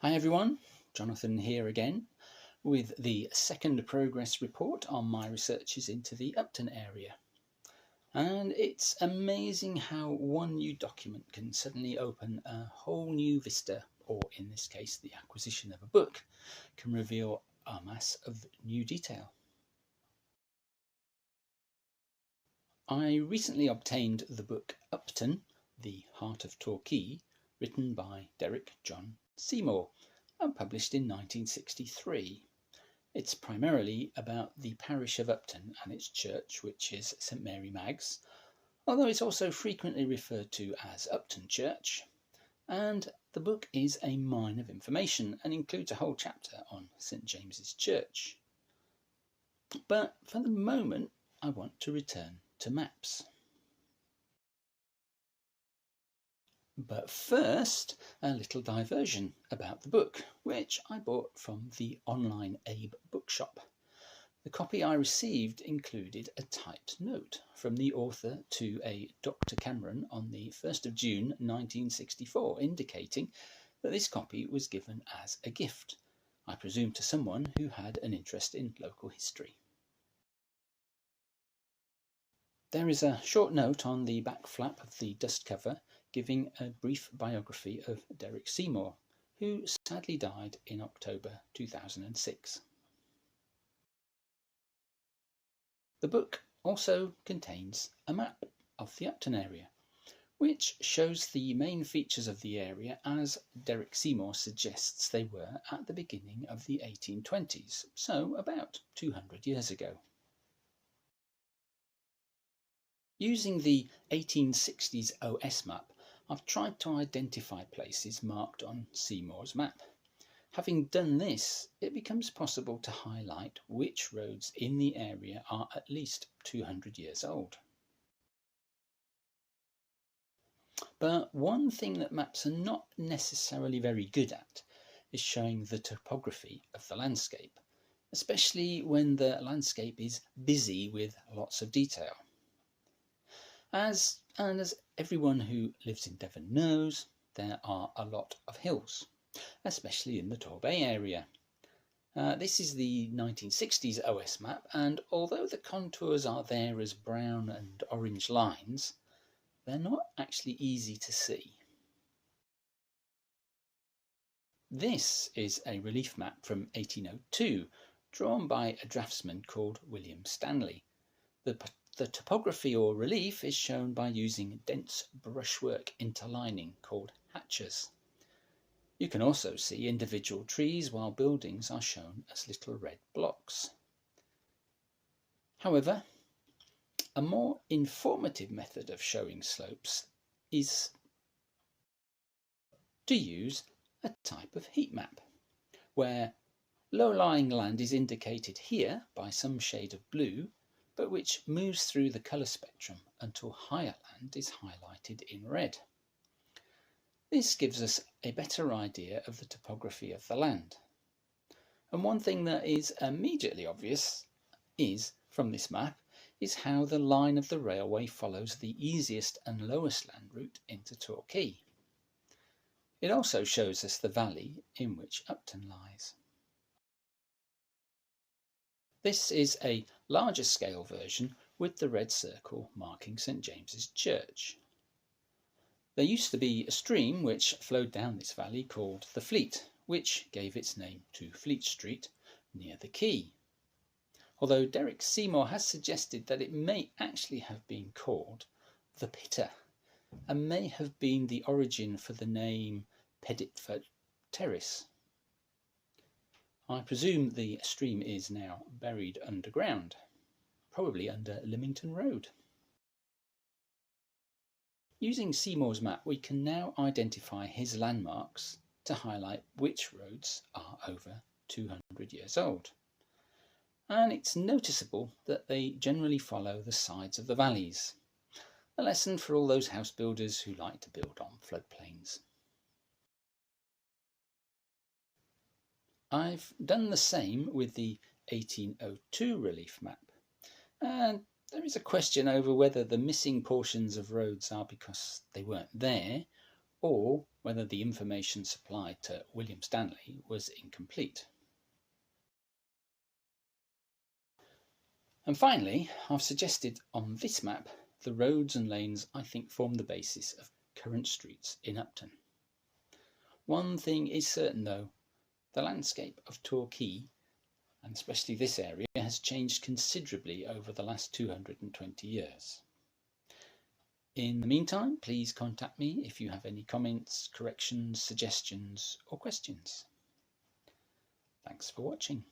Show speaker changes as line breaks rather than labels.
Hi everyone, Jonathan here again with the second progress report on my researches into the Upton area. And it's amazing how one new document can suddenly open a whole new vista, or in this case the acquisition of a book can reveal a mass of new detail. I recently obtained the book Upton, The Heart of Torquay, written by Derek John Seymour and published in 1963. It's primarily about the parish of Upton and its church, which is St Mary Mag's, although it's also frequently referred to as Upton Church. And the book is a mine of information and includes a whole chapter on St James's Church. But for the moment, I want to return to maps. But first, a little diversion about the book, which I bought from the online Abe bookshop. The copy I received included a typed note from the author to a Dr. Cameron on the 1st of June 1964, indicating that this copy was given as a gift, I presume to someone who had an interest in local history. There is a short note on the back flap of the dust cover giving a brief biography of Derek Seymour, who sadly died in October 2006. The book also contains a map of the Upton area, which shows the main features of the area as Derek Seymour suggests they were at the beginning of the 1820s, so about 200 years ago. Using the 1860s OS map, I've tried to identify places marked on Seymour's map. Having done this, it becomes possible to highlight which roads in the area are at least 200 years old. But one thing that maps are not necessarily very good at is showing the topography of the landscape, especially when the landscape is busy with lots of detail. As everyone who lives in Devon knows, there are a lot of hills, especially in the Torquay area. This is the 1960s OS map, and although the contours are there as brown and orange lines, they're not actually easy to see. This is a relief map from 1802, drawn by a draftsman called William Stanley. The topography or relief is shown by using dense brushwork interlining called hatches. You can also see individual trees while buildings are shown as little red blocks. However, a more informative method of showing slopes is to use a type of heat map, where low-lying land is indicated here by some shade of blue, but which moves through the colour spectrum until higher land is highlighted in red. This gives us a better idea of the topography of the land. And one thing that is immediately obvious from this map is how the line of the railway follows the easiest and lowest land route into Torquay. It also shows us the valley in which Upton lies. This is a larger scale version with the red circle marking St James's Church. There used to be a stream which flowed down this valley called the Fleet, which gave its name to Fleet Street near the quay. Although Derek Seymour has suggested that it may actually have been called the Pitter, and may have been the origin for the name Peditford Terrace. I presume the stream is now buried underground, probably under Lymington Road. Using Seymour's map, we can now identify his landmarks to highlight which roads are over 200 years old. And it's noticeable that they generally follow the sides of the valleys, a lesson for all those house builders who like to build on floodplains. I've done the same with the 1802 relief map, and there is a question over whether the missing portions of roads are because they weren't there, or whether the information supplied to William Stanley was incomplete. And finally, I've suggested on this map the roads and lanes I think form the basis of current streets in Upton. One thing is certain though, the landscape of Torquay, and especially this area, has changed considerably over the last 220 years. In the meantime, please contact me if you have any comments, corrections, suggestions or questions. Thanks for watching.